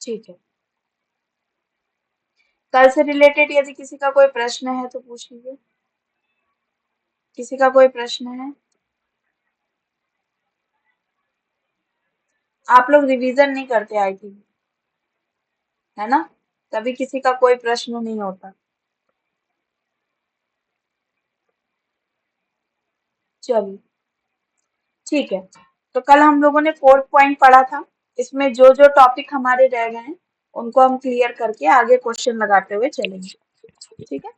ठीक है, कल से रिलेटेड यदि किसी का कोई प्रश्न है तो पूछ लीजिए। किसी का कोई प्रश्न है? आप लोग रिवीजन नहीं करते आई थिंक, है ना? तभी किसी का कोई प्रश्न नहीं होता। चलिए, ठीक है। तो कल हम लोगों ने 4 पॉइंट पढ़ा था। इसमें जो जो टॉपिक हमारे रह गए हैं उनको हम क्लियर करके आगे क्वेश्चन लगाते हुए चलेंगे। ठीक है,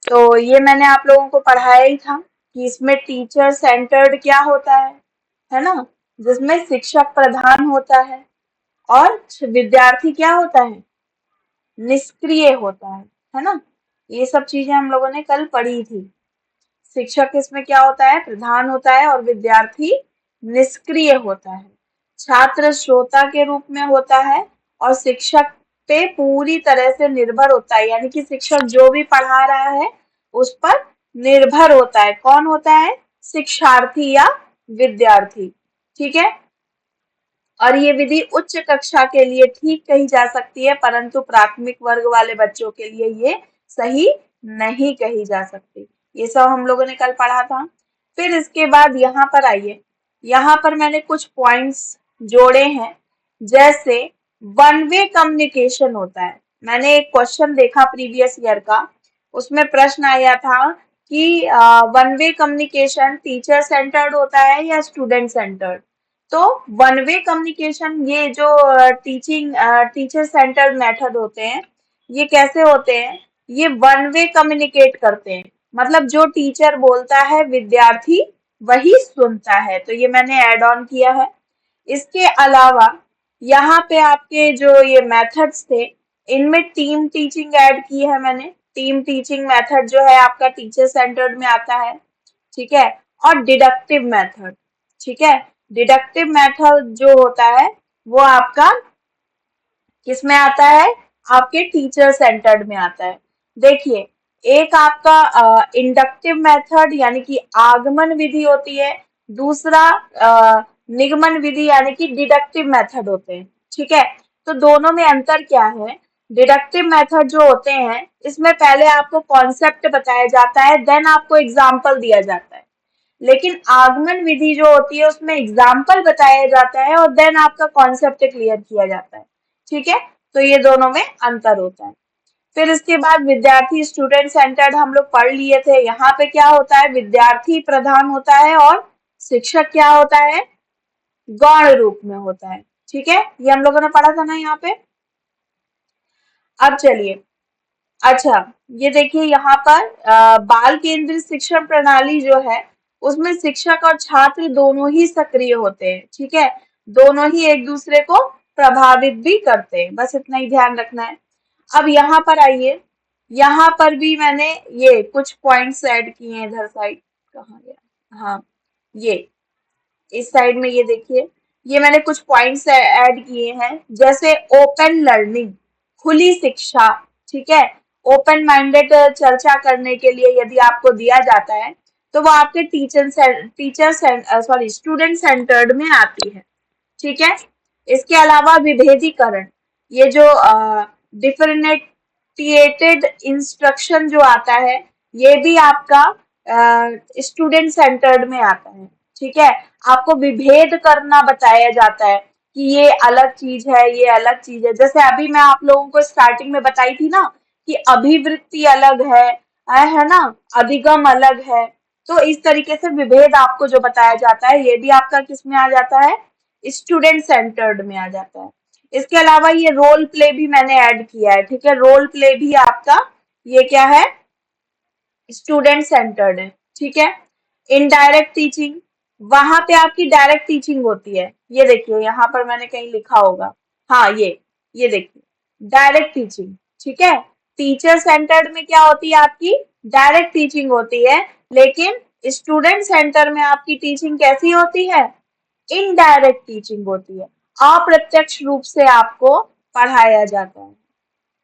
तो ये मैंने आप लोगों को पढ़ाया ही था कि इसमें टीचर सेंटर्ड क्या होता है ना, जिसमें शिक्षक प्रधान होता है और विद्यार्थी क्या होता है, निष्क्रिय होता है ना। ये सब चीजें हम लोगों ने कल पढ़ी थी। शिक्षक इसमें क्या होता है, प्रधान होता है और विद्यार्थी निष्क्रिय होता है। छात्र श्रोता के रूप में होता है और शिक्षक पे पूरी तरह से निर्भर होता है, यानी कि शिक्षक जो भी पढ़ा रहा है उस पर निर्भर होता है। कौन होता है, शिक्षार्थी या विद्यार्थी। ठीक है, और ये विधि उच्च कक्षा के लिए ठीक कही जा सकती है, परंतु प्राथमिक वर्ग वाले बच्चों के लिए ये सही नहीं कही जा सकती। ये सब हम लोगों ने कल पढ़ा था। फिर इसके बाद यहाँ पर आइए, यहाँ पर मैंने कुछ पॉइंट्स जोड़े हैं। जैसे वन वे कम्युनिकेशन होता है। मैंने एक क्वेश्चन देखा प्रीवियस ईयर का, उसमें प्रश्न आया था कि one way communication teacher centred होता है या स्टूडेंट सेंटर्ड। तो वन वे कम्युनिकेशन, ये जो टीचर सेंटर्ड मेथड होते हैं, ये कैसे होते हैं, ये वन वे कम्युनिकेट करते हैं। मतलब जो टीचर बोलता है विद्यार्थी वही सुनता है। तो ये मैंने ऐड ऑन किया है। इसके अलावा यहाँ पे आपके जो ये मेथड्स थे, इनमें टीम टीचिंग ऐड की है मैंने। टीम टीचिंग मेथड जो है आपका टीचर सेंटर्ड में आता है। ठीक है, और डिडक्टिव मेथड। ठीक है, डिडक्टिव मेथड जो होता है वो आपका किसमें आता है, आपके टीचर सेंटर्ड में आता है। देखिए, एक आपका इंडक्टिव मेथड यानी कि आगमन विधि होती है, दूसरा निगमन विधि यानी कि डिडक्टिव मेथड होते हैं। ठीक है, तो दोनों में अंतर क्या है। डिडक्टिव मेथड जो होते हैं इसमें पहले आपको कॉन्सेप्ट बताया जाता है, देन आपको एग्जाम्पल दिया जाता है। लेकिन आगमन विधि जो होती है उसमें एग्जाम्पल बताया जाता है और देन आपका कॉन्सेप्ट क्लियर किया जाता है। ठीक है, तो ये दोनों में अंतर होता है। फिर इसके बाद विद्यार्थी स्टूडेंट सेंटर्ड हम लोग पढ़ लिए थे। यहाँ पे क्या होता है, विद्यार्थी प्रधान होता है और शिक्षक क्या होता है, गौण रूप में होता है। ठीक है, ये हम लोगों ने पढ़ा था ना यहाँ पे। अब चलिए, अच्छा, ये देखिए यहाँ पर बाल केंद्रित शिक्षण प्रणाली जो है उसमें शिक्षक और छात्र दोनों ही सक्रिय होते हैं। ठीक है, दोनों ही एक दूसरे को प्रभावित भी करते हैं, बस इतना ही ध्यान रखना है। अब यहाँ पर आइए, यहाँ पर भी मैंने ये कुछ पॉइंट्स ऐड किए हैं। इधर साइड कहाँ गया, हाँ, ये इस साइड में ये देखिए, ये मैंने कुछ पॉइंट्स ऐड किए हैं। जैसे ओपन लर्निंग, खुली शिक्षा। ठीक है, ओपन माइंडेड चर्चा करने के लिए यदि आपको दिया जाता है तो वो आपके स्टूडेंट सेंटर्ड में आती है। ठीक है, इसके अलावा विभेदीकरण, ये जो डिफरेंटिएटेड इंस्ट्रक्शन जो आता है ये भी आपका स्टूडेंट सेंटर्ड में आता है। ठीक है, आपको विभेद करना बताया जाता है कि ये अलग चीज है, ये अलग चीज है। जैसे अभी मैं आप लोगों को स्टार्टिंग में बताई थी ना कि अभिवृत्ति अलग है ना, अधिगम अलग है। तो इस तरीके से विभेद आपको जो बताया जाता है ये भी आपका किस में आ जाता है, स्टूडेंट सेंटर्ड में आ जाता है। इसके अलावा ये रोल प्ले भी मैंने ऐड किया है। ठीक है, रोल प्ले भी आपका ये क्या है, स्टूडेंट सेंटर्ड है। ठीक है, इनडायरेक्ट टीचिंग, वहां पे आपकी डायरेक्ट टीचिंग होती है। ये देखिए यहाँ पर मैंने कहीं लिखा होगा, हाँ, ये देखिए डायरेक्ट टीचिंग। ठीक है, टीचर सेंटर्ड में क्या होती है, आपकी डायरेक्ट टीचिंग होती है, लेकिन स्टूडेंट सेंटर में आपकी टीचिंग कैसी होती है, इनडायरेक्ट टीचिंग होती है। अप्रत्यक्ष रूप से आपको पढ़ाया जाता है।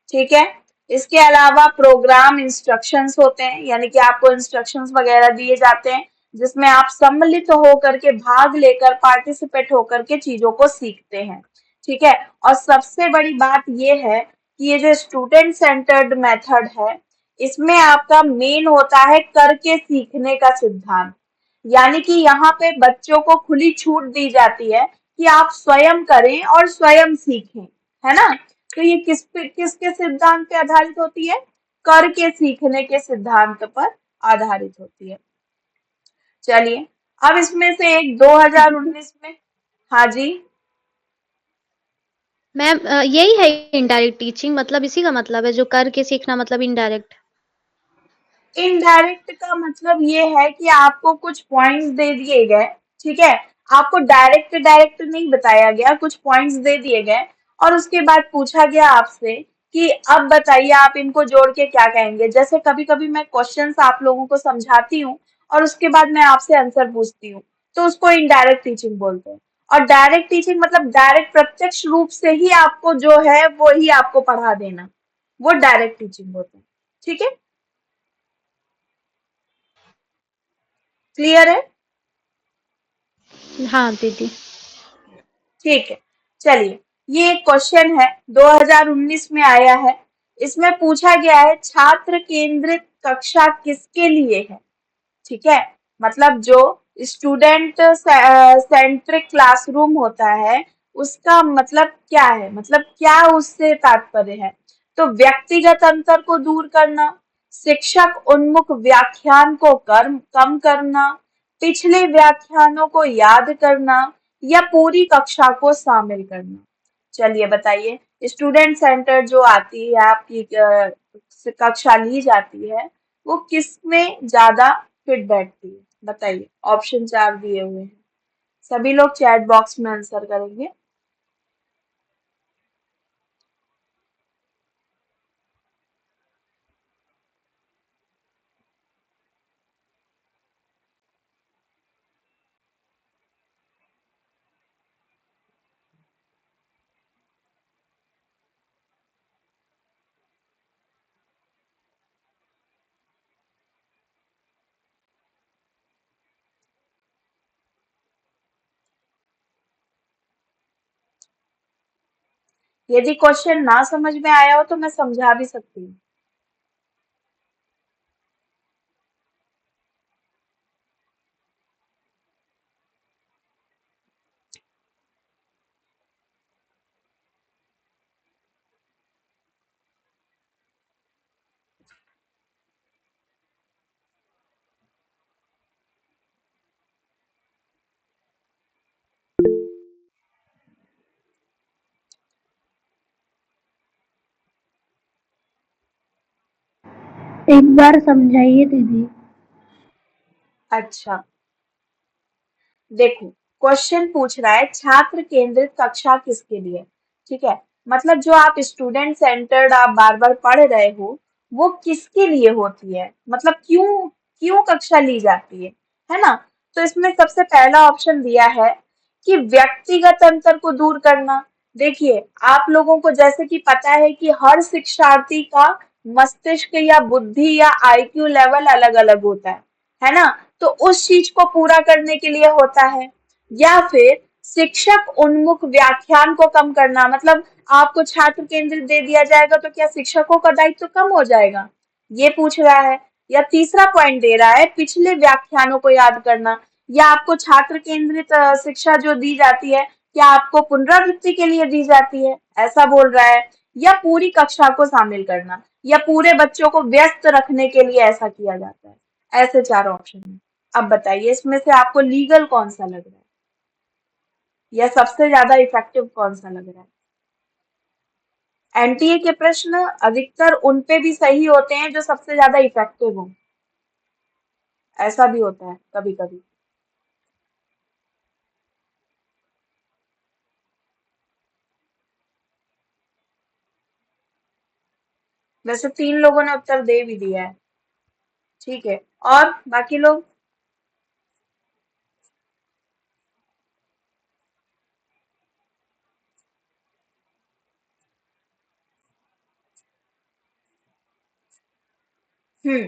ठीक है, इसके अलावा प्रोग्राम इंस्ट्रक्शंस होते हैं, यानी कि आपको इंस्ट्रक्शंस वगैरह दिए जाते हैं जिसमें आप सम्मिलित होकर के, भाग लेकर, पार्टिसिपेट होकर के चीजों को सीखते हैं। ठीक है। और सबसे बड़ी बात ये है कि ये जो स्टूडेंट सेंटर्ड मेथड है, इसमें आपका मेन होता है करके सीखने का सिद्धांत। यानी कि यहाँ पे बच्चों को खुली छूट दी जाती है कि आप स्वयं करें और स्वयं सीखें, है ना। तो ये किसके सिद्धांत पे आधारित होती है? करके सीखने के सिद्धांत पर आधारित होती है। चलिए, अब इसमें से एक 2019 में। हाँ जी। मैम यही है इनडायरेक्ट टीचिंग, मतलब इसी का मतलब है जो करके सीखना, मतलब इनडायरेक्ट। इनडायरेक्ट का मतलब ये है कि आपको कुछ पॉइंट्स दे दिए गए, ठीक है। आपको डायरेक्ट डायरेक्ट नहीं बताया गया, कुछ पॉइंट्स दे दिए गए और उसके बाद पूछा गया आपसे कि अब बताइए आप इनको जोड़ के क्या कहेंगे। जैसे कभी कभी मैं क्वेश्चंस आप लोगों को समझाती हूँ और उसके बाद मैं आपसे आंसर पूछती हूँ, तो उसको इनडायरेक्ट टीचिंग बोलते हैं। और डायरेक्ट टीचिंग मतलब डायरेक्ट प्रत्यक्ष रूप से ही आपको जो है वो ही आपको पढ़ा देना, वो डायरेक्ट टीचिंग होता है। ठीक है, क्लियर है? हाँ दीदी। ठीक है। चलिए, ये एक क्वेश्चन है 2019 में आया है। इसमें पूछा गया है छात्र केंद्रित कक्षा किसके लिए है? ठीक है। मतलब जो स्टूडेंट सेंट्रिक क्लासरूम होता है, उसका मतलब क्या है, मतलब क्या उससे तात्पर्य है? तो व्यक्तिगत अंतर को दूर करना, शिक्षक उन्मुख व्याख्यान को कम करना, पिछले व्याख्यानों को याद करना या पूरी कक्षा को शामिल करना। चलिए बताइए, स्टूडेंट सेंटर जो आती है आपकी कक्षा ली जाती है, वो किसमें ज्यादा फिट बैठती है? बताइए, ऑप्शन 4 दिए हुए हैं। सभी लोग चैट बॉक्स में आंसर करेंगे। यदि क्वेश्चन ना समझ में आया हो तो मैं समझा भी सकती हूँ। एक बार समझाइए दीदी। अच्छा, देखो, क्वेश्चन पूछ रहा है छात्र केंद्रित कक्षा किसके लिए। ठीक है, मतलब जो आप स्टूडेंट सेंटर्ड आप बार बार पढ़ रहे हो, वो किसके लिए होती है, मतलब क्यों क्यों कक्षा ली जाती है ना। तो इसमें सबसे पहला ऑप्शन दिया है कि व्यक्तिगत अंतर को दूर करना। देखिए, आप लोगों को जैसे कि पता है कि हर शिक्षार्थी का मस्तिष्क या बुद्धि या आईक्यू लेवल अलग अलग होता है ना। तो उस चीज को पूरा करने के लिए होता है। या फिर शिक्षक उन्मुख व्याख्यान को कम करना, मतलब आपको छात्र केंद्रित दे दिया जाएगा तो क्या शिक्षकों का दायित्व कम हो जाएगा, ये पूछ रहा है। या तीसरा पॉइंट दे रहा है पिछले व्याख्यानों को याद करना, या आपको छात्र केंद्रित शिक्षा जो दी जाती है, क्या आपको पुनरावृत्ति के लिए दी जाती है, ऐसा बोल रहा है। या पूरी कक्षा को शामिल करना, या पूरे बच्चों को व्यस्त रखने के लिए ऐसा किया जाता है। ऐसे चार ऑप्शन है। अब बताइए इसमें से आपको लीगल कौन सा लग रहा है, या सबसे ज्यादा इफेक्टिव कौन सा लग रहा है? एनटीए के प्रश्न अधिकतर उन पे भी सही होते हैं जो सबसे ज्यादा इफेक्टिव हो, ऐसा भी होता है कभी कभी। वैसे 3 लोगों ने उत्तर दे भी दिया है। ठीक है, और बाकी लोग? हम्म,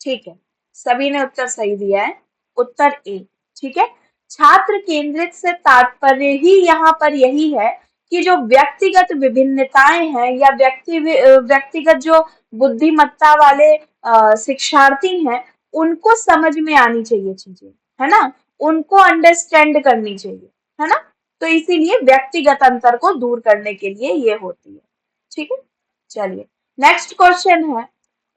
ठीक है, सभी ने उत्तर सही दिया है। उत्तर ए। ठीक है, छात्र केंद्रित से तात्पर्य ही यहाँ पर यही है कि जो व्यक्तिगत विभिन्नताएं हैं या व्यक्तिगत जो बुद्धिमत्ता वाले शिक्षार्थी हैं, उनको समझ में आनी चाहिए चीजें, है ना, उनको अंडरस्टैंड करनी चाहिए, है ना। तो इसीलिए व्यक्तिगत अंतर को दूर करने के लिए ये होती है। ठीक है, चलिए नेक्स्ट क्वेश्चन है,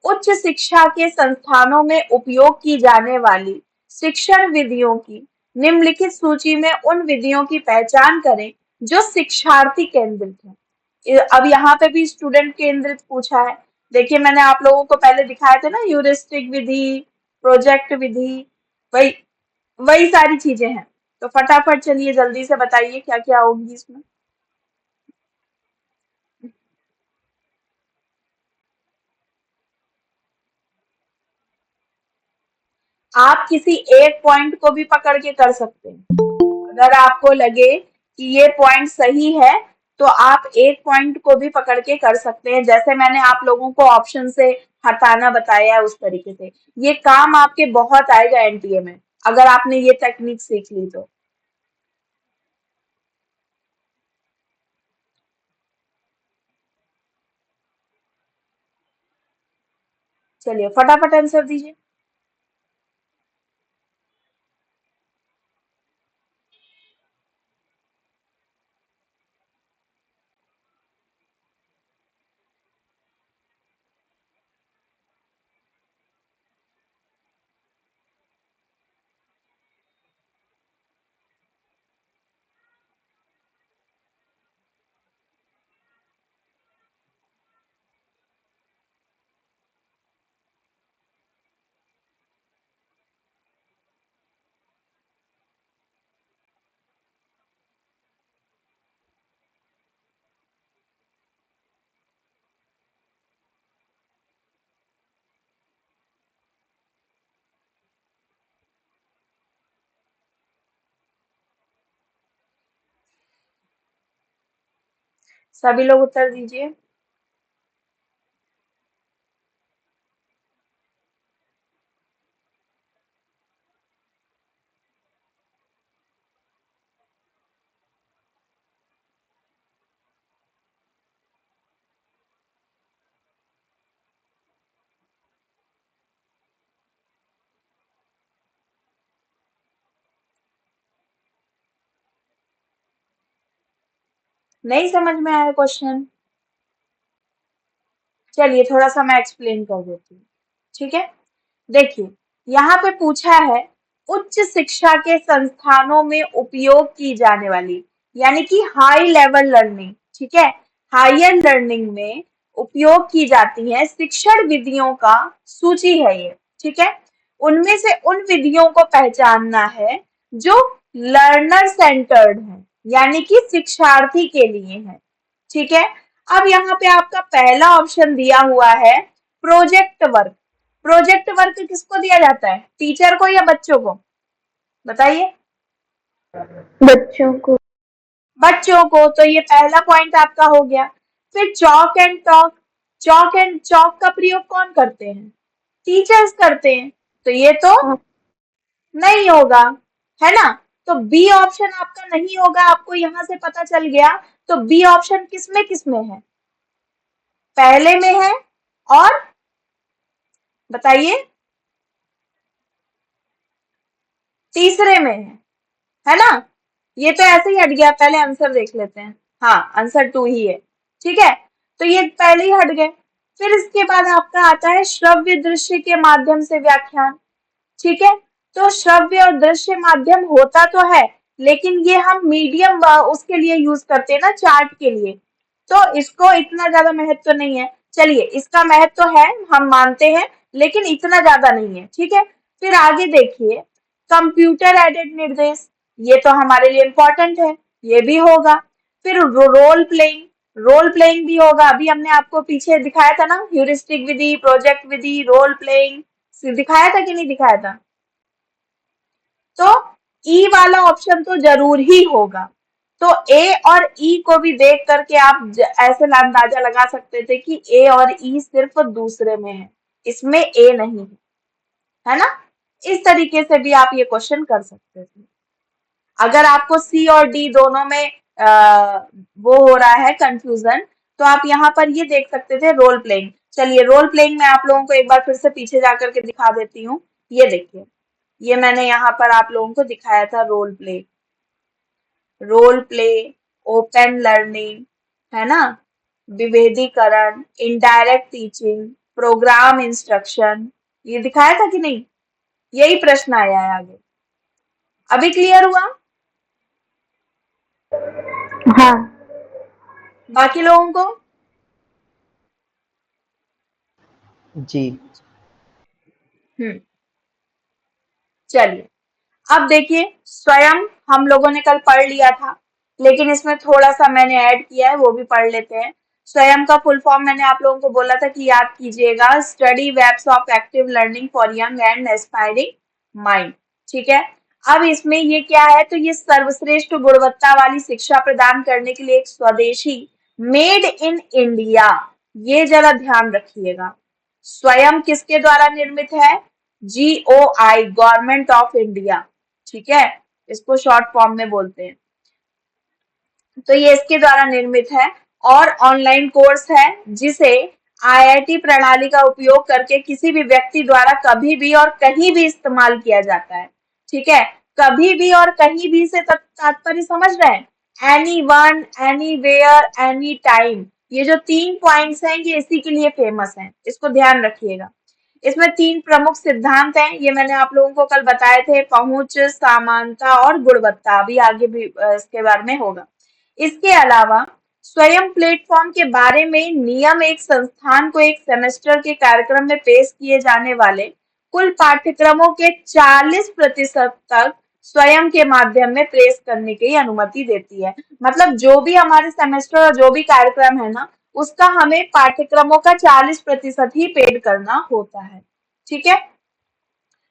उच्च शिक्षा के संस्थानों में उपयोग की जाने वाली शिक्षण विधियों की निम्नलिखित सूची में उन विधियों की पहचान करें जो शिक्षार्थी केंद्रित है। अब यहाँ पे भी स्टूडेंट केंद्रित पूछा है। देखिए मैंने आप लोगों को पहले दिखाए थे ना, ह्यूरिस्टिक विधि, प्रोजेक्ट विधि, वही वही सारी चीजें हैं। तो फटाफट चलिए जल्दी से बताइए क्या क्या होगी इसमें। आप किसी एक पॉइंट को भी पकड़ के कर सकते हैं। अगर आपको लगे कि ये पॉइंट सही है तो आप एक पॉइंट को भी पकड़ के कर सकते हैं, जैसे मैंने आप लोगों को ऑप्शन से हटाना बताया है उस तरीके से। ये काम आपके बहुत आएगा एनटीए में अगर आपने ये टेक्निक सीख ली तो। चलिए फटाफट आंसर दीजिए। सभी लोग उत्तर दीजिए। नहीं समझ में आया क्वेश्चन? चलिए थोड़ा सा मैं एक्सप्लेन कर देती हूँ। ठीक है, देखिए यहाँ पे पूछा है उच्च शिक्षा के संस्थानों में उपयोग की जाने वाली, यानी कि हाई लेवल लर्निंग, ठीक है, हायर लर्निंग में उपयोग की जाती है शिक्षण विधियों का सूची है ये। ठीक है, उनमें से उन विधियों को पहचानना है जो लर्नर सेंटर्ड है, यानी कि शिक्षार्थी के लिए है। ठीक है, अब यहाँ पे आपका पहला ऑप्शन दिया हुआ है प्रोजेक्ट वर्क। प्रोजेक्ट वर्क किसको दिया जाता है, टीचर को या बच्चों को, बताइए। बच्चों को। बच्चों को, तो ये पहला पॉइंट आपका हो गया। फिर chalk and talk, chalk and chalk का प्रयोग कौन करते हैं, टीचर्स करते हैं, तो ये तो नहीं होगा, है ना। तो बी ऑप्शन आपका नहीं होगा, आपको यहां से पता चल गया। तो बी ऑप्शन किसमें है, पहले में है और बताइए तीसरे में है ना। ये तो ऐसे ही हट गया, पहले आंसर देख लेते हैं। हाँ आंसर 2 ही है। ठीक है, तो ये पहले ही हट गए। फिर इसके बाद आपका आता है श्रव्य दृश्य के माध्यम से व्याख्यान। ठीक है, तो श्रव्य और दृश्य माध्यम होता तो है, लेकिन ये हम मीडियम उसके लिए यूज करते हैं ना, चार्ट के लिए, तो इसको इतना ज्यादा महत्व तो नहीं है। चलिए इसका महत्व तो है, हम मानते हैं, लेकिन इतना ज्यादा नहीं है। ठीक है, फिर आगे देखिए कंप्यूटर एडेड निर्देश, ये तो हमारे लिए इंपॉर्टेंट है, ये भी होगा। फिर रोल प्लेइंग, रोल प्लेइंग भी होगा, अभी हमने आपको पीछे दिखाया था ना, ह्यूरिस्टिक विधि, प्रोजेक्ट विधि, रोल प्लेइंग दिखाया था कि नहीं दिखाया था। तो ई वाला ऑप्शन तो जरूर ही होगा। तो ए और ई को भी देख करके आप ऐसे अंदाजा लगा सकते थे कि ए और ई सिर्फ दूसरे में है, इसमें ए नहीं है, है ना। इस तरीके से भी आप ये क्वेश्चन कर सकते थे। अगर आपको सी और डी दोनों में वो हो रहा है कंफ्यूजन, तो आप यहाँ पर ये देख सकते थे रोल प्लेइंग। चलिए रोल प्लेइंग मैं आप लोगों को एक बार फिर से पीछे जाकर के दिखा देती हूँ। ये देखिए, ये मैंने यहाँ पर आप लोगों को दिखाया था role play, role play, open learning, है ना, विभेदीकरण, इनडायरेक्ट टीचिंग, प्रोग्राम इंस्ट्रक्शन, ये दिखाया था कि नहीं? यही प्रश्न आया है आगे। अभी क्लियर हुआ? हाँ। बाकी लोगों को? जी। चलिए, अब देखिए, स्वयं हम लोगों ने कल पढ़ लिया था, लेकिन इसमें थोड़ा सा मैंने ऐड किया है, वो भी पढ़ लेते हैं। स्वयं का फुल फॉर्म मैंने आप लोगों को बोला था कि याद कीजिएगा, study webs of active learning for young and aspiring mind. ठीक है, अब इसमें ये क्या है, तो ये सर्वश्रेष्ठ गुणवत्ता वाली शिक्षा प्रदान करने के लिए एक स्वदेशी, मेड इन इंडिया, ये जरा ध्यान रखिएगा। स्वयं किसके द्वारा निर्मित है? GOI, government of India. ठीक है, इसको शॉर्ट फॉर्म में बोलते हैं। तो ये इसके द्वारा निर्मित है और ऑनलाइन कोर्स है, जिसे IIT प्रणाली का उपयोग करके किसी भी व्यक्ति द्वारा कभी भी और कहीं भी इस्तेमाल किया जाता है। ठीक है, कभी भी और कहीं भी से तात्पर्य समझ रहे हैं? Anyone, anywhere, anytime, ये जो 3 पॉइंट्स हैं ये इसी के लिए फेमस हैं, इसको ध्यान रखिएगा। इसमें 3 प्रमुख सिद्धांत हैं, ये मैंने आप लोगों को कल बताए थे, पहुंच, समानता और गुणवत्ता। अभी आगे भी इसके बारे में होगा। इसके अलावा स्वयं प्लेटफॉर्म के बारे में नियम, एक संस्थान को एक सेमेस्टर के कार्यक्रम में पेश किए जाने वाले कुल पाठ्यक्रमों के 40% तक स्वयं के माध्यम में पेश करने की अनुमति देती है। मतलब जो भी हमारे सेमेस्टर और जो भी कार्यक्रम है ना, उसका हमें पाठ्यक्रमों का 40% ही पेड करना होता है। ठीक है,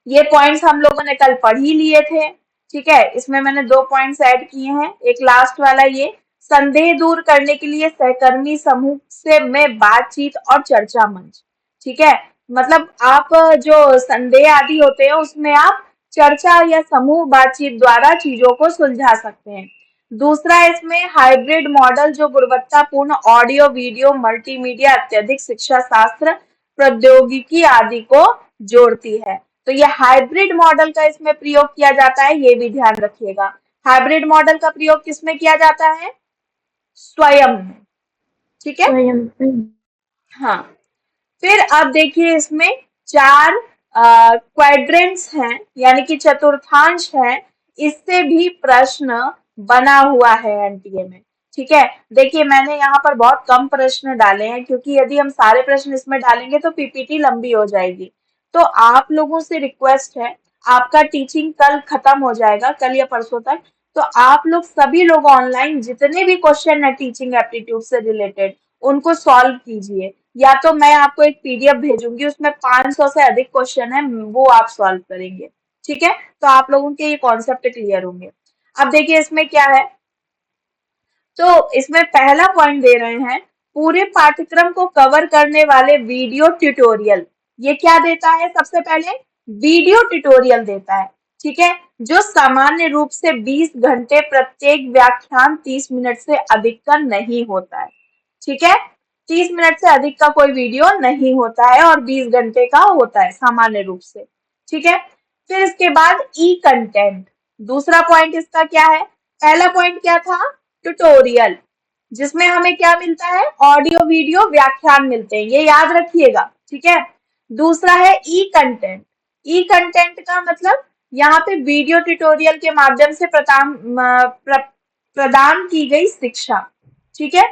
ये पॉइंट्स हम लोगों ने कल पढ़ ही लिए थे। ठीक है, इसमें मैंने 2 पॉइंट्स ऐड किए हैं। एक लास्ट वाला, ये संदेह दूर करने के लिए सहकर्मी समूह से में बातचीत और चर्चा मंच। ठीक है, मतलब आप जो संदेह आदि होते हैं उसमें आप चर्चा या समूह बातचीत द्वारा चीजों को सुलझा सकते हैं। दूसरा, इसमें हाइब्रिड मॉडल, जो गुणवत्तापूर्ण ऑडियो, वीडियो, मल्टीमीडिया, अत्यधिक शिक्षा शास्त्र, प्रौद्योगिकी आदि को जोड़ती है। तो ये हाइब्रिड मॉडल का इसमें प्रयोग किया जाता है, ये भी ध्यान रखिएगा। हाइब्रिड मॉडल का प्रयोग किसमें किया जाता है? स्वयं में। ठीक है, हाँ। फिर अब देखिए, इसमें 4 क्वाड्रेंट्स हैं, यानी कि चतुर्थांश है, इससे भी प्रश्न बना हुआ है एनटीए में। ठीक है, देखिए मैंने यहाँ पर बहुत कम प्रश्न डाले हैं, क्योंकि यदि हम सारे प्रश्न इसमें डालेंगे तो पीपीटी लंबी हो जाएगी। तो आप लोगों से रिक्वेस्ट है, आपका टीचिंग कल खत्म हो जाएगा, कल या परसों तक, तो आप लोग सभी लोग ऑनलाइन जितने भी क्वेश्चन है टीचिंग एप्टीट्यूड से रिलेटेड, उनको सॉल्व कीजिए। या तो मैं आपको एक पीडीएफ भेजूंगी, उसमें 500 से अधिक क्वेश्चन है, वो आप सॉल्व करेंगे। ठीक है, तो आप लोगों के ये कॉन्सेप्ट क्लियर होंगे। अब देखिए इसमें क्या है, तो इसमें पहला पॉइंट दे रहे हैं, पूरे पाठ्यक्रम को कवर करने वाले वीडियो ट्यूटोरियल। ये क्या देता है? सबसे पहले वीडियो ट्यूटोरियल देता है। ठीक है, जो सामान्य रूप से 20 घंटे, प्रत्येक व्याख्यान 30 मिनट से अधिक का नहीं होता है। ठीक है, 30 मिनट से अधिक का कोई वीडियो नहीं होता है और 20 घंटे का होता है सामान्य रूप से। ठीक है, फिर इसके बाद ई कंटेंट, दूसरा पॉइंट इसका क्या है? पहला पॉइंट क्या था? ट्यूटोरियल, जिसमें हमें क्या मिलता है? ऑडियो वीडियो व्याख्यान मिलते हैं, ये याद रखिएगा। ठीक है, दूसरा है ई कंटेंट। ई कंटेंट का मतलब यहाँ पे वीडियो ट्यूटोरियल के माध्यम से प्रदान की गई शिक्षा। ठीक है,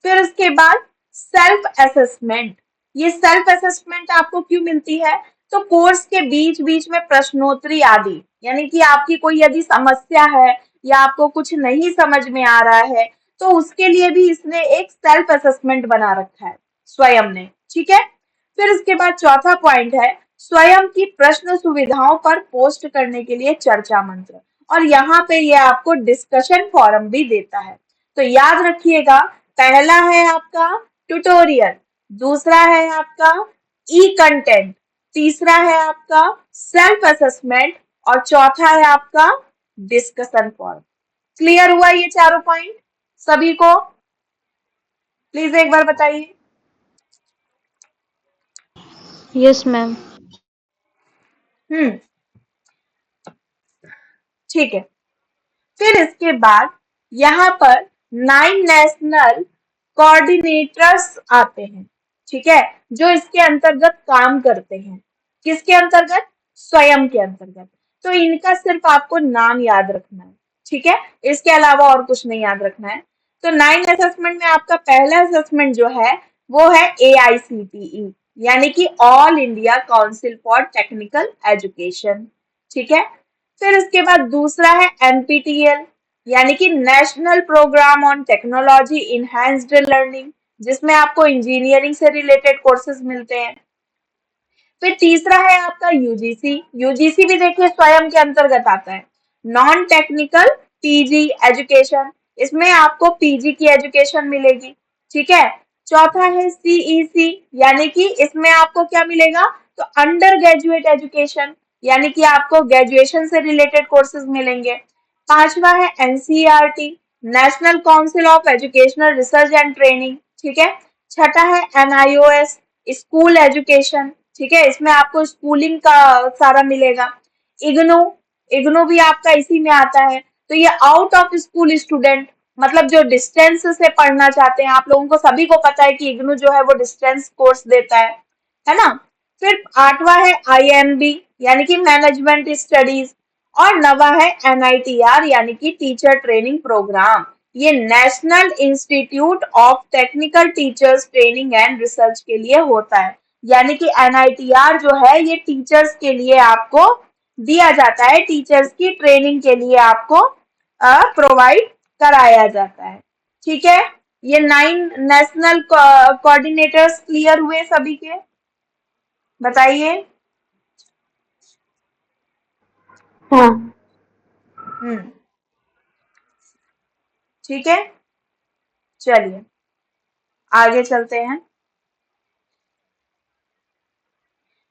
फिर उसके बाद सेल्फ असेसमेंट। ये सेल्फ असेसमेंट आपको क्यों मिलती है? तो कोर्स के बीच बीच में प्रश्नोत्तरी आदि, यानी कि आपकी कोई यदि समस्या है या आपको कुछ नहीं समझ में आ रहा है, तो उसके लिए भी इसने एक सेल्फ असेसमेंट बना रखा है स्वयं ने। ठीक है, फिर उसके बाद चौथा पॉइंट है, स्वयं की प्रश्न सुविधाओं पर पोस्ट करने के लिए चर्चा मंच, और यहाँ पे ये आपको डिस्कशन फोरम भी देता है। तो याद रखिएगा, पहला है आपका ट्यूटोरियल, दूसरा है आपका ई कंटेंट, तीसरा है आपका सेल्फ असेसमेंट और चौथा है आपका डिस्कशन फॉरम। क्लियर हुआ ये चारों पॉइंट सभी को? प्लीज एक बार बताइए। Yes ma'am. ठीक है। फिर इसके बाद यहाँ पर 9 नेशनल कोऑर्डिनेटर्स आते हैं, ठीक है, जो इसके अंतर्गत काम करते हैं। किसके अंतर्गत? स्वयं के अंतर्गत। तो इनका सिर्फ आपको नाम याद रखना है, ठीक है, इसके अलावा और कुछ नहीं याद रखना है। तो 9 असेसमेंट में आपका पहला असेसमेंट जो है वो है AICTE, यानी कि all India council for technical education, ठीक है। फिर इसके बाद दूसरा है NPTEL, यानी कि national programme on technology enhanced learning, जिसमें आपको इंजीनियरिंग से रिलेटेड कोर्सेज मिलते हैं। फिर तीसरा है आपका UGC। UGC भी देखिए स्वयं के अंतर्गत आता है, नॉन टेक्निकल PG एजुकेशन, इसमें आपको PG की एजुकेशन मिलेगी, ठीक है। चौथा है CEC, यानी कि इसमें आपको क्या मिलेगा? तो अंडर ग्रेजुएट एजुकेशन, यानी कि आपको ग्रेजुएशन से रिलेटेड कोर्सेज मिलेंगे। पांचवा है NCERT, national council of educational research and training, ठीक है। छठा है NIOS, स्कूल एजुकेशन, ठीक है, इसमें आपको स्कूलिंग का सारा मिलेगा। इग्नू, इग्नू भी आपका इसी में आता है। तो ये आउट ऑफ स्कूल स्टूडेंट, मतलब जो डिस्टेंस से पढ़ना चाहते हैं, आप लोगों को सभी को पता है कि इग्नू जो है वो डिस्टेंस कोर्स देता है ना। फिर आठवां है IMB, यानी कि मैनेजमेंट स्टडीज, और नवा है NITR, यानी कि टीचर ट्रेनिंग प्रोग्राम। ये national institute of technical teachers training and research के लिए होता है, यानी कि NITR जो है ये टीचर्स के लिए आपको दिया जाता है, टीचर्स की ट्रेनिंग के लिए आपको प्रोवाइड कराया जाता है, ठीक है। ये 9 नेशनल कोऑर्डिनेटर्स क्लियर हुए सभी के? बताइए। हाँ। हम्म, ठीक है, चलिए आगे चलते हैं।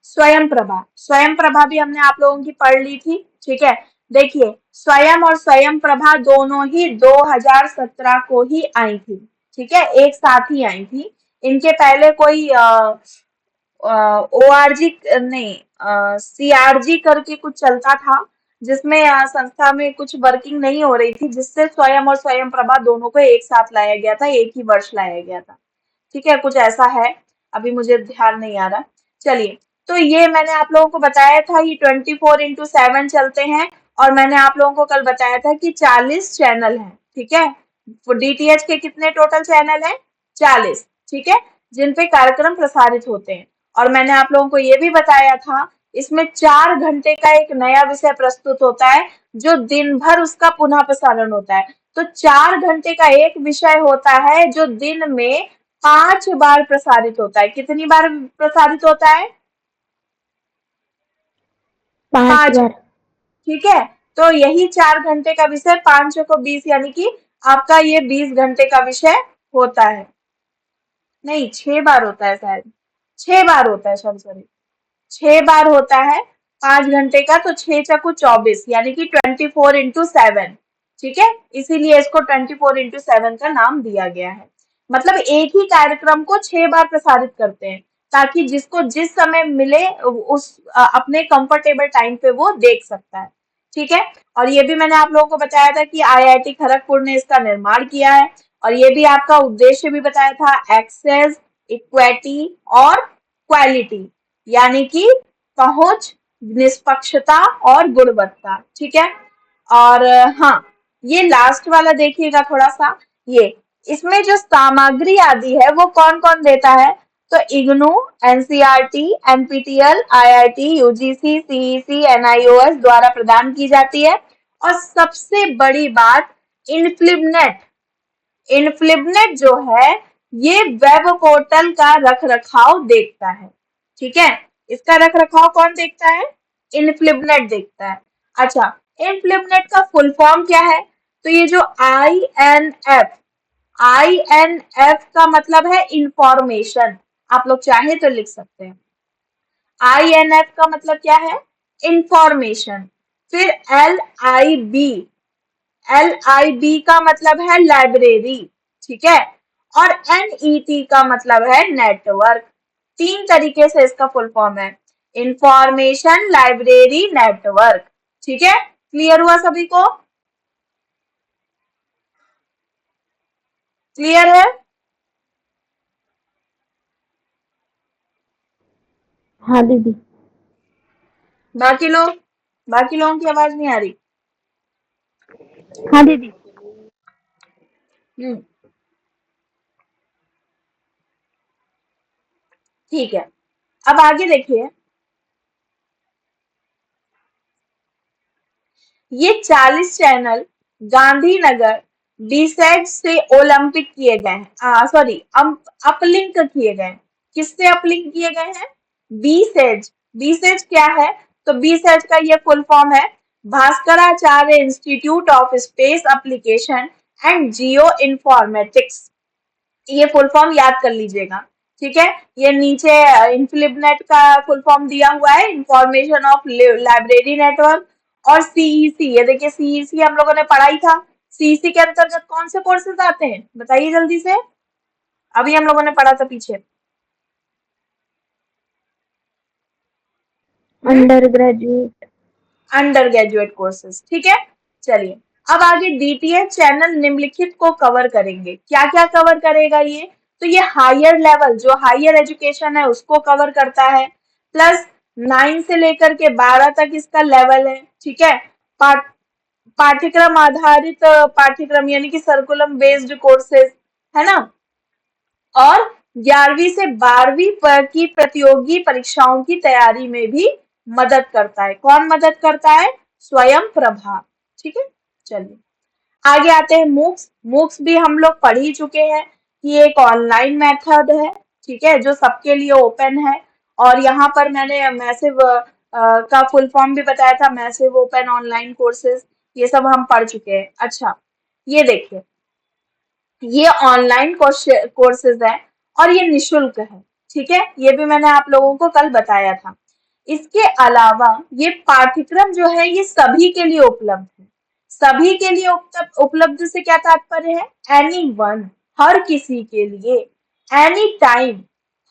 स्वयं प्रभा, स्वयं प्रभा भी हमने आप लोगों की पढ़ ली थी, ठीक है। देखिए स्वयं और स्वयं प्रभा दोनों ही 2017 को ही आई थी, ठीक है, एक साथ ही आई थी। इनके पहले कोई ORG नहीं, CRG करके कुछ चलता था, जिसमें संस्था में कुछ वर्किंग नहीं हो रही थी, जिससे स्वयं और स्वयं प्रभा दोनों को एक साथ लाया गया था, एक ही वर्ष लाया गया था, ठीक है, कुछ ऐसा है, अभी मुझे ध्यान नहीं आ रहा। चलिए, तो ये मैंने आप लोगों को बताया था, ये 24x7 चलते हैं, और मैंने आप लोगों को कल बताया था कि 40 चैनल हैं, ठीक है। DTH के कितने टोटल चैनल हैं? 40, ठीक है, जिन पे कार्यक्रम प्रसारित होते हैं। और मैंने आप लोगों को ये भी बताया था, इसमें 4 घंटे का एक नया विषय प्रस्तुत होता है, जो दिन भर उसका पुनः प्रसारण होता है। तो 4 घंटे का एक विषय होता है जो दिन में 5 बार प्रसारित होता है। कितनी बार प्रसारित होता है? 5 5, बार। ठीक है। तो यही 4 घंटे का विषय 5 को 20, यानी कि आपका ये 20 घंटे का विषय होता है। नहीं, 6 बार होता है शायद, 6 बार होता है, सॉरी सॉरी, 6 बार होता है 5 घंटे का, तो 6 चकु 24, यानी कि 24x7, ठीक है, इसीलिए इसको 24x7 का नाम दिया गया है। मतलब एक ही कार्यक्रम को 6 बार प्रसारित करते हैं, ताकि जिसको जिस समय मिले उस अपने कंफर्टेबल टाइम पे वो देख सकता है, ठीक है। और ये भी मैंने आप लोगों को बताया था कि IIT खड़गपुर ने इसका निर्माण किया है, और ये भी आपका उद्देश्य भी बताया था, एक्सेस, इक्विटी और क्वालिटी, यानी कि पहुंच, निष्पक्षता और गुणवत्ता, ठीक है। और हाँ, ये लास्ट वाला देखिएगा थोड़ा सा, ये इसमें जो सामग्री आदि है वो कौन कौन देता है? तो IGNOU, NCERT, NPTEL, IIT, UGC, CEC, NIOS द्वारा प्रदान की जाती है। और सबसे बड़ी बात, इनफ्लिबनेट, इनफ्लिबनेट जो है ये वेब पोर्टल का रख रखाव देखता है, ठीक है। इसका रख रखाव कौन देखता है? इनफ्लिबनेट देखता है। अच्छा, इनफ्लिबनेट का फुल फॉर्म क्या है? तो ये जो INF, INF का मतलब है इंफॉर्मेशन, आप लोग चाहे तो लिख सकते हैं। INF का मतलब क्या है? इंफॉर्मेशन। फिर LIB का मतलब है लाइब्रेरी, ठीक है, और NET का मतलब है नेटवर्क। 3 तरीके से इसका फुल फॉर्म है, इंफॉर्मेशन लाइब्रेरी नेटवर्क, ठीक है। क्लियर हुआ सभी को? क्लियर है? हाँ दीदी। बाकी लोगों की आवाज नहीं आ रही? हाँ दीदी। हम्म, ठीक है। अब आगे देखिए, ये 40 चैनल गांधीनगर बीसैट से ओलंपिक किए गए हैं, सॉरी अपलिंक किए गए हैं। किससे अपलिंक किए गए हैं? बीसैट। बीसैट क्या है? तो बीसैट का ये फुल फॉर्म है Bhaskaracharya institute of space application and Jio informatics. ये फुल फॉर्म याद कर लीजिएगा, ठीक है। ये नीचे इन्फिलिबनेट का फुल फॉर्म दिया हुआ है, इंफॉर्मेशन ऑफ लाइब्रेरी नेटवर्क। और सीईसी, ये देखिए सीईसी हम लोगों ने पढ़ा ही था। सीईसी के अंतर्गत कौन से कोर्सेज आते हैं बताइए जल्दी से, अभी हम लोगों ने पढ़ा था पीछे। Under graduate. Under graduate courses, ठीक है। चलिए, अब आगे डीटीएच चैनल निम्नलिखित को कवर करेंगे। क्या क्या कवर करेगा ये? तो ये हायर लेवल, जो हायर एजुकेशन है उसको कवर करता है, प्लस 9 से लेकर के 12 तक इसका लेवल है, ठीक है। पाठ पाठ्यक्रम आधारित पाठ्यक्रम यानी कि सर्कुलम बेस्ड कोर्सेज, है ना। और 11वीं से 12वीं की प्रतियोगी परीक्षाओं की तैयारी में भी मदद करता है। कौन मदद करता है? स्वयं प्रभा, ठीक है। चलिए, आगे आते हैं मूक्स। मूक्स भी हम लोग पढ़ ही चुके हैं कि एक ऑनलाइन मेथड है, ठीक है, जो सबके लिए ओपन है। और यहाँ पर मैंने मैसिव का फुल फॉर्म भी बताया था, मैसिव ओपन ऑनलाइन कोर्सेज, ये सब हम पढ़ चुके हैं। अच्छा, ये देखिए, ये ऑनलाइन कोर्सेज है और ये निशुल्क है, ठीक है। ये भी मैंने आप लोगों को कल बताया था। इसके अलावा ये पाठ्यक्रम जो है ये सभी के लिए उपलब्ध है। सभी के लिए उपलब्ध से क्या तात्पर्य है? एनी वन, हर किसी के लिए, एनी टाइम,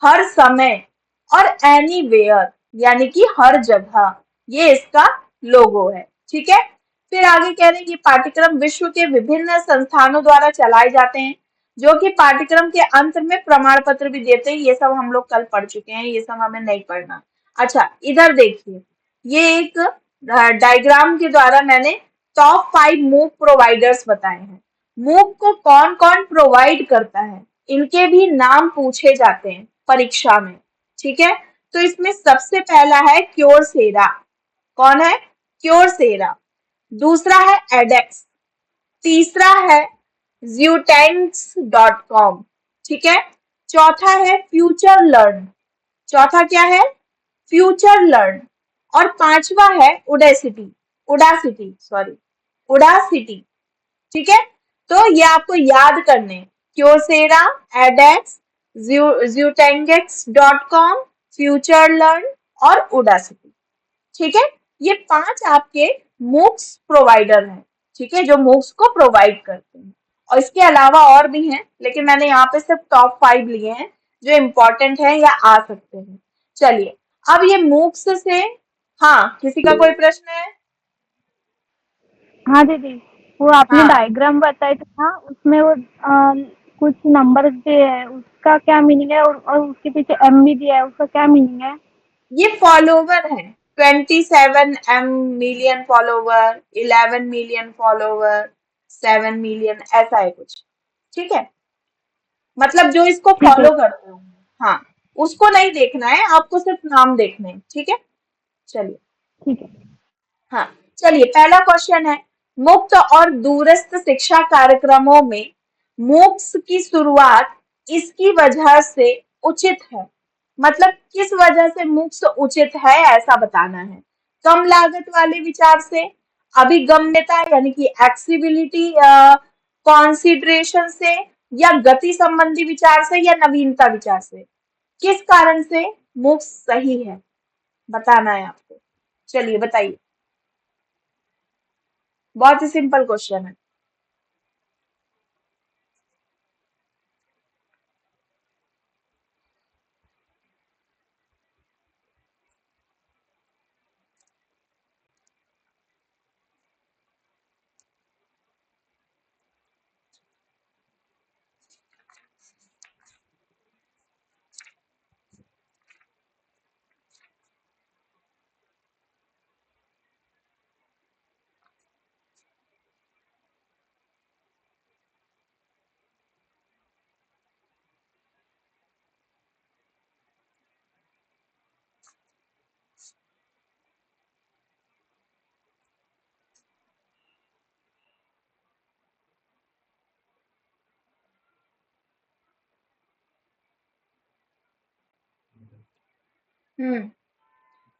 हर समय, और एनी वेयर यानी कि हर जगह, ये इसका लोगो है, ठीक है। फिर आगे कह रहे हैं ये पाठ्यक्रम विश्व के विभिन्न संस्थानों द्वारा चलाए जाते हैं, जो कि पाठ्यक्रम के अंत में प्रमाण पत्र भी देते हैं। ये सब हम लोग कल पढ़ चुके हैं, ये सब हमें नहीं पढ़ना। अच्छा, इधर देखिए, ये एक डायग्राम के द्वारा मैंने टॉप 5 मूक प्रोवाइडर्स बताए हैं। मूक को कौन कौन प्रोवाइड करता है, इनके भी नाम पूछे जाते हैं परीक्षा में, ठीक है। तो इसमें सबसे पहला है क्योरसेरा। कौन है? क्योरसेरा। दूसरा है एडेक्स। तीसरा है ज्यूटेंक्स.com, ठीक है। चौथा है फ्यूचर लर्न। चौथा क्या है? Future learn. और पांचवा है उडासिटी, उडासिटी, ठीक है। तो ये आपको याद करने, क्योरसेरा, एडेक्स, ज्यूटेंक्स.com, फ्यूचर लर्न और उडासिटी, ठीक है। ये 5 आपके मूक्स प्रोवाइडर हैं, ठीक है, जो मूक्स को प्रोवाइड करते हैं। और इसके अलावा और भी हैं, लेकिन मैंने यहाँ पे सिर्फ टॉप 5 लिए हैं जो इम्पोर्टेंट है या आ सकते हैं। चलिए, अब ये मूक्स से, हाँ, किसी का कोई प्रश्न है? हाँ दीदी, वो आपने हाँ, डायग्राम बताया था ना, उसमें वो कुछ नंबर्स दिए हैं, उसका क्या मीनिंग है? और उसके पीछे एम भी दिया है, उसका क्या मीनिंग है? ये फॉलोवर है। 27 million follower, 11 million follower, 7 million, ऐसा है कुछ, ठीक है। मतलब जो इसको ठीक है। फॉलो करते हो, हाँ, उसको नहीं देखना है, आपको सिर्फ नाम देखने हैं, ठीक है। चलिए, ठीक है। हाँ, चलिए, पहला क्वेश्चन है, मुक्त और दूरस्थ शिक्षा कार्यक्रमों में मूक्स की शुरुआत इसकी वजह से उचित है। मतलब किस वजह से मूक्स उचित है ऐसा बताना है। कम लागत वाले विचार से, अभिगम्यता यानी कि एक्सेसिबिलिटी कॉन्सिडरेशन से, या गति संबंधी विचार से, या नवीनता विचार से। किस कारण से मूक्स सही है बताना है आपको। चलिए बताइए। बहुत ही सिंपल क्वेश्चन है।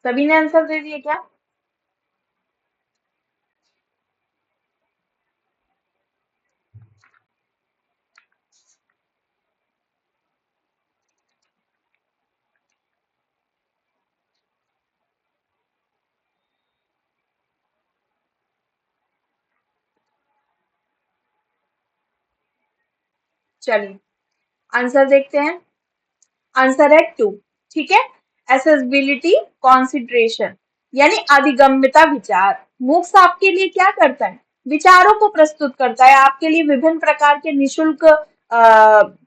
सभी ने आंसर दे दिए क्या? चलिए आंसर देखते हैं। आंसर है 2। ठीक है, एसेसिबिलिटी कॉन्सिडरेशन यानी अधिगम्यता विचार। मूक्स आपके लिए क्या करता है? विचारों को प्रस्तुत करता है, आपके लिए विभिन्न प्रकार के निशुल्क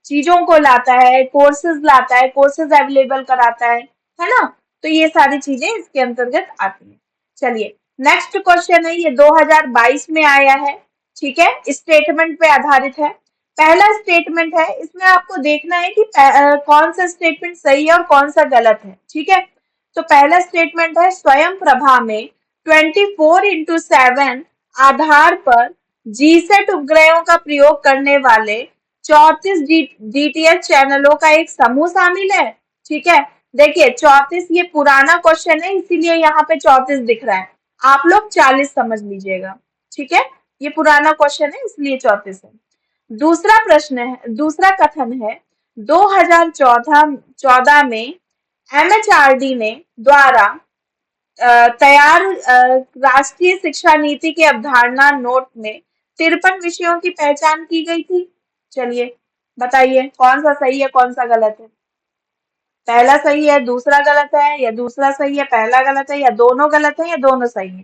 चीजों को लाता है, कोर्सेज लाता है, कोर्सेज अवेलेबल कराता है ना? तो ये सारी चीजें इसके अंतर्गत आती हैं। चलिए नेक्स्ट क्वेश्चन है, ये 2022 में आया है। ठीक है, स्टेटमेंट पे आधारित है। पहला स्टेटमेंट है, इसमें आपको देखना है कि कौन सा स्टेटमेंट सही है और कौन सा गलत है। ठीक है, तो पहला स्टेटमेंट है, स्वयं प्रभा में 24x7 आधार पर जीसैट उपग्रहों का प्रयोग करने वाले 34 डीटीएच चैनलों का एक समूह शामिल है। ठीक है, देखिए 34 ये पुराना क्वेश्चन है, इसीलिए यहाँ पे 34 दिख रहा है। आप लोग 40 समझ लीजिएगा। ठीक है, ये पुराना क्वेश्चन है इसलिए 34 है। दूसरा प्रश्न है, दूसरा कथन है, 2014 में एमएचआरडी ने द्वारा तैयार राष्ट्रीय शिक्षा नीति के अवधारणा नोट में 53 विषयों की पहचान की गई थी। चलिए बताइए कौन सा सही है कौन सा गलत है? पहला सही है, दूसरा गलत है, या दूसरा सही है पहला गलत है, या दोनों गलत है, या दोनों सही है?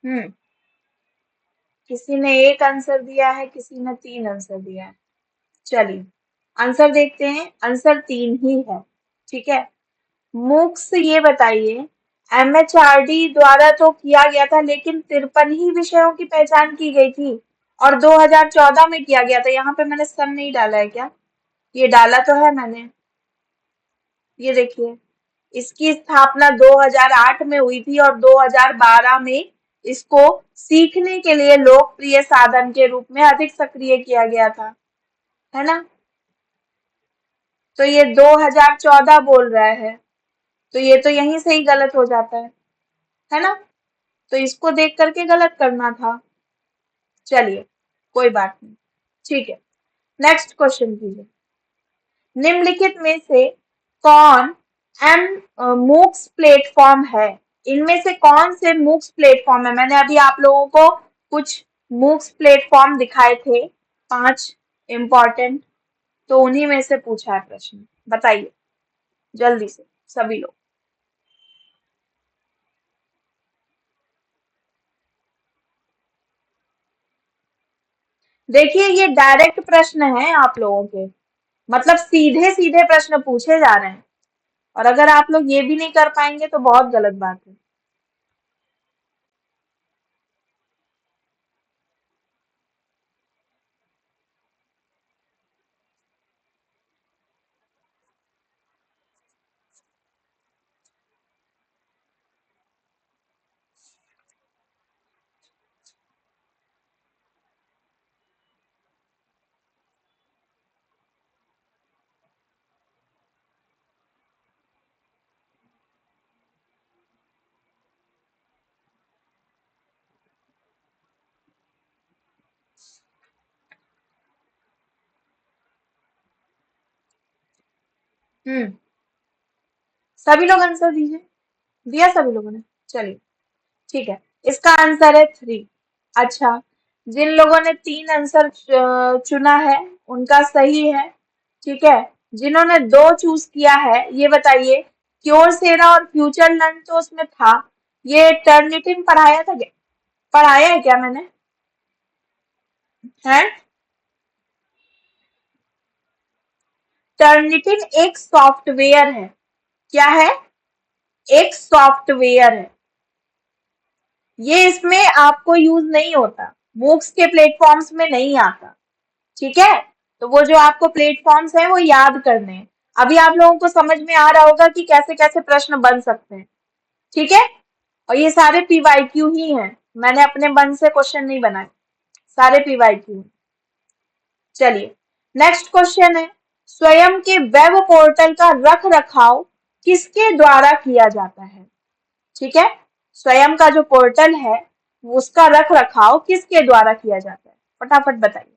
हम्म किसी ने एक आंसर दिया है, किसी ने 3 आंसर दिया है। चलिए आंसर देखते हैं, आंसर 3 ही है। ठीक है, मूक्स ये बताइए, एमएचआरडी द्वारा तो किया गया था लेकिन 53 ही विषयों की पहचान की गई थी और 2014 में किया गया था। यहाँ पे मैंने सन नहीं डाला है क्या? ये डाला तो है मैंने, ये देखिए। इसकी स्थापना 2008 में हुई थी और 2012 में इसको सीखने के लिए लोकप्रिय साधन के रूप में अधिक सक्रिय किया गया था, है ना? तो ये 2014 बोल रहा है, तो ये तो यहीं से ही गलत हो जाता है ना? तो इसको देख करके गलत करना था। चलिए कोई बात नहीं, ठीक है। नेक्स्ट क्वेश्चन कीजिए। निम्नलिखित में से कौन एम मूक्स प्लेटफॉर्म है? इनमें से कौन से मूक्स प्लेटफॉर्म है? मैंने अभी आप लोगों को कुछ मूक्स प्लेटफॉर्म दिखाए थे 5 इम्पोर्टेंट, तो उन्हीं में से पूछा है प्रश्न। बताइए जल्दी से सभी लोग। देखिए ये डायरेक्ट प्रश्न है आप लोगों के, मतलब सीधे सीधे प्रश्न पूछे जा रहे हैं, और अगर आप लोग ये भी नहीं कर पाएंगे तो बहुत गलत बात है। हम्म, सभी लोग आंसर दीजिए। दिया सभी लोगों ने? चलिए ठीक है, इसका आंसर है 3। अच्छा, जिन लोगों ने 3 आंसर चुना है उनका सही है। ठीक है, जिन्होंने 2 चूज किया है ये बताइए, क्योरसेरा और फ्यूचर लर्न तो उसमें था, ये टर्निटिन पढ़ाया था क्या? पढ़ाया है क्या मैंने? है, टर्निटिन एक सॉफ्टवेयर है। क्या है? एक सॉफ्टवेयर है। ये इसमें आपको यूज नहीं होता, मूक्स के प्लेटफॉर्म्स में नहीं आता। ठीक है, तो वो जो आपको प्लेटफॉर्म्स हैं वो याद करने हैं। अभी आप लोगों को समझ में आ रहा होगा कि कैसे कैसे प्रश्न बन सकते हैं। ठीक है, और ये सारे पीवाईक्यू ही हैं, मैंने अपने मन से क्वेश्चन नहीं बनाए, सारे पीवाईक्यू। चलिए नेक्स्ट क्वेश्चन है, स्वयं के वेब पोर्टल का रख रखाव किसके द्वारा किया जाता है? ठीक है, स्वयं का जो पोर्टल है उसका रख रखाव किसके द्वारा किया जाता है? फटाफट बताइए।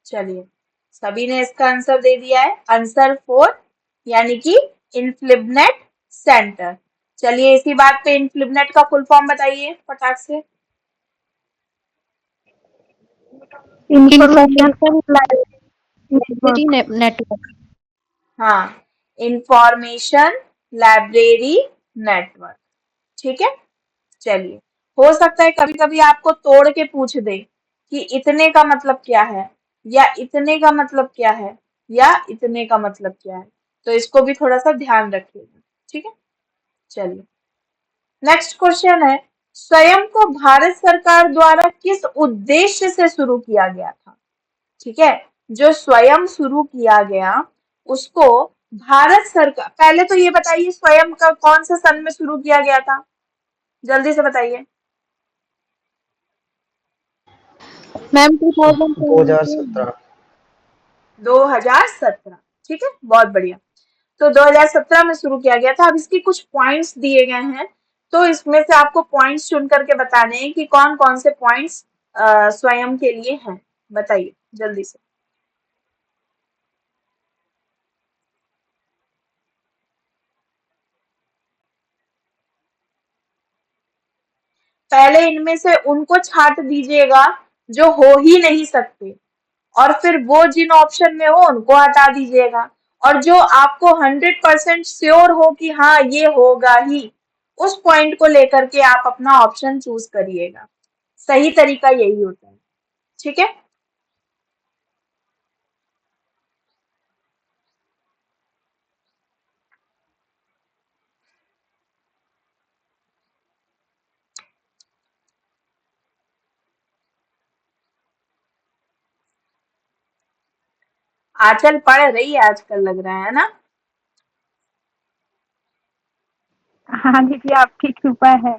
चलिए सभी ने इसका आंसर दे दिया है, आंसर 4 यानी कि इनफ्लिबनेट सेंटर। चलिए इसी बात पे इनफ्लिबनेट का फुल फॉर्म बताइए फटाक से। Information library network. हाँ, इंफॉर्मेशन लाइब्रेरी नेटवर्क। ठीक है, चलिए हो सकता है कभी कभी आपको तोड़ के पूछ दे कि इतने का मतलब क्या है, या इतने का मतलब क्या है, या इतने का मतलब क्या है, तो इसको भी थोड़ा सा ध्यान रखिएगा। ठीक है, चलिए नेक्स्ट क्वेश्चन है, स्वयं को भारत सरकार द्वारा किस उद्देश्य से शुरू किया गया था? ठीक है, जो स्वयं शुरू किया गया उसको भारत सरकार, पहले तो ये बताइए स्वयं का कौन से सन में शुरू किया गया था, जल्दी से बताइए। मैम 2017। 2017। ठीक है, बहुत बढ़िया। तो 2017 में शुरू किया गया था। अब इसकी कुछ पॉइंट्स दिए गए हैं, तो इसमें से आपको पॉइंट्स चुन करके बताने हैं कि कौन कौन से पॉइंट्स स्वयं के लिए हैं। बताइए जल्दी से। पहले इनमें से उनको छांट दीजिएगा जो हो ही नहीं सकते, और फिर वो जिन ऑप्शन में हो उनको हटा दीजिएगा, और जो आपको 100% श्योर हो कि हाँ ये होगा ही, उस पॉइंट को लेकर के आप अपना ऑप्शन चूज करिएगा। सही तरीका यही होता है। ठीक है, आंचल पढ़ रही है आजकल लग रहा है ना। हाँ दीदी आपकी कृपा है।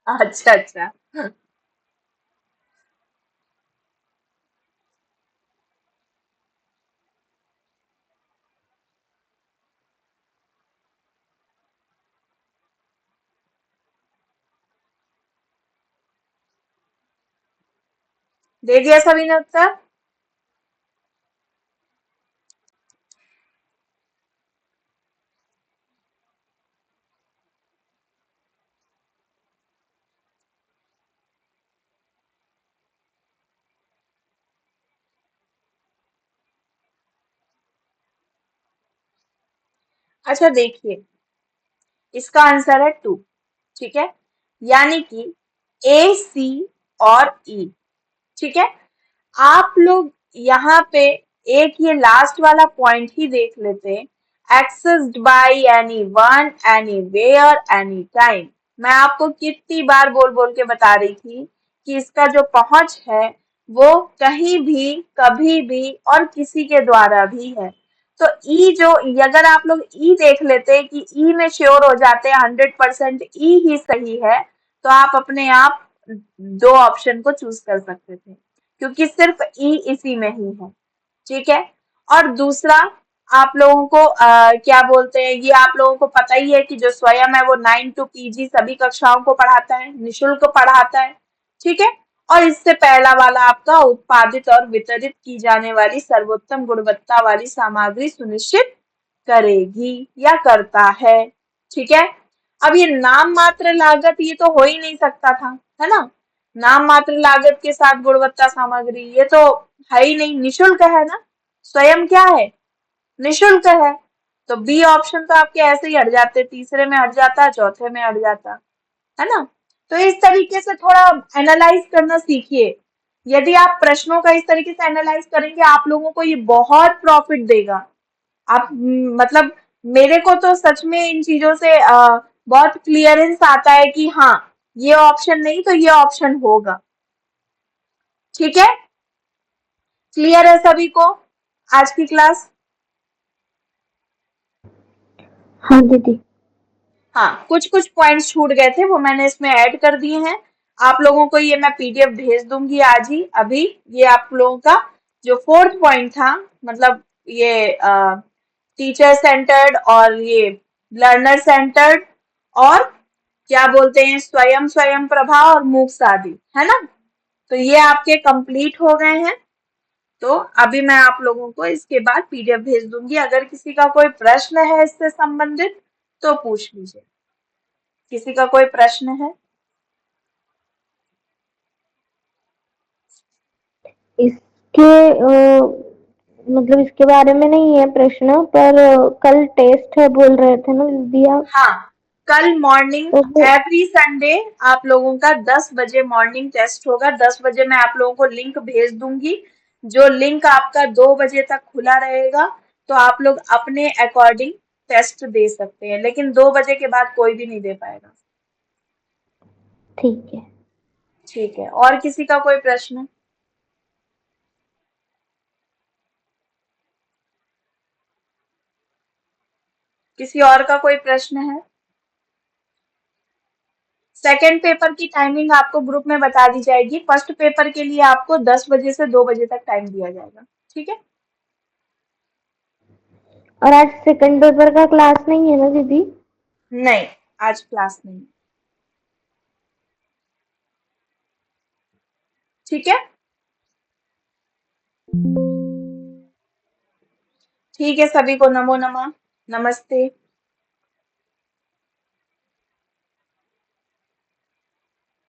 अच्छा अच्छा। दे दिया सभी ने उत्तर? अच्छा देखिए, इसका आंसर है 2। ठीक है, यानी कि ए, सी और ई। ठीक है, आप लोग यहाँ पे एक ये लास्ट वाला पॉइंट ही देख लेते, accessed by anyone, anywhere, anytime. मैं आपको कितनी बार बोल बोल के बता रही थी कि इसका जो पहुंच है वो कहीं भी, कभी भी और किसी के द्वारा भी है। तो ई जो, अगर आप लोग ई देख लेते कि ई में श्योर हो जाते 100% ई ही सही है, तो आप अपने आप दो ऑप्शन को चूज कर सकते थे, क्योंकि सिर्फ ई इसी में ही है। ठीक है, और दूसरा, आप लोगों को क्या बोलते हैं, ये आप लोगों को पता ही है कि जो स्वयं है वो 9 टू पीजी सभी कक्षाओं को पढ़ाता है, निशुल्क पढ़ाता है। ठीक है, और इससे पहला वाला आपका उत्पादित और वितरित की जाने वाली सर्वोत्तम गुणवत्ता वाली सामग्री सुनिश्चित करेगी या करता है। ठीक है, अब ये नाम मात्र लागत, ये तो हो ही नहीं सकता था, है ना। नाम मात्र लागत के साथ गुणवत्ता सामग्री, ये तो है ही नहीं, निशुल्क है ना, स्वयं क्या है, निशुल्क है। तो बी ऑप्शन तो आपके ऐसे ही हट जाते, तीसरे में हट जाता, चौथे में हट जाता, है ना। तो इस तरीके से थोड़ा एनालाइज करना सीखिए। यदि आप प्रश्नों का इस तरीके से एनालाइज करेंगे, आप लोगों को ये बहुत प्रॉफिट देगा। आप मतलब, मेरे को तो सच में इन चीजों से बहुत क्लियरेंस आता है कि हाँ, ये ऑप्शन नहीं तो ये ऑप्शन होगा। ठीक है, क्लियर है सभी को आज की क्लास? हाँ दीदी। हाँ, कुछ कुछ पॉइंट्स छूट गए थे, वो मैंने इसमें ऐड कर दिए हैं। आप लोगों को ये मैं पीडीएफ भेज दूंगी आज ही, अभी। ये आप लोगों का जो फोर्थ पॉइंट था, मतलब ये टीचर सेंटर्ड और ये लर्नर सेंटर्ड, और क्या बोलते हैं, स्वयं स्वयं प्रभा और मूक्स आदि, है ना। तो ये आपके कंप्लीट हो गए हैं। तो अभी मैं आप लोगों को इसके बाद पीडीएफ भेज दूंगी। अगर किसी का कोई प्रश्न है इससे संबंधित तो पूछ लीजिए। किसी का कोई प्रश्न है? इसके मतलब इसके बारे में नहीं है प्रश्न, पर कल टेस्ट है बोल रहे थे ना दीदी आप? हाँ, कल मॉर्निंग, तो वो एवरी संडे आप लोगों का 10 बजे मॉर्निंग टेस्ट होगा। 10 बजे मैं आप लोगों को लिंक भेज दूंगी, जो लिंक आपका 2 बजे तक खुला रहेगा। तो आप लोग अपने अकॉर्डिंग टेस्ट दे सकते हैं, लेकिन 2 बजे के बाद कोई भी नहीं दे पाएगा। ठीक है। ठीक है, और किसी का कोई प्रश्न? किसी और का कोई प्रश्न है? सेकेंड पेपर की टाइमिंग आपको ग्रुप में बता दी जाएगी। फर्स्ट पेपर के लिए आपको 10 बजे से 2 बजे तक टाइम दिया जाएगा। ठीक है, और आज सेकंड पेपर का क्लास नहीं है ना दीदी? नहीं, आज क्लास नहीं। ठीक है, ठीक है, सभी को नमो नमः, नमस्ते।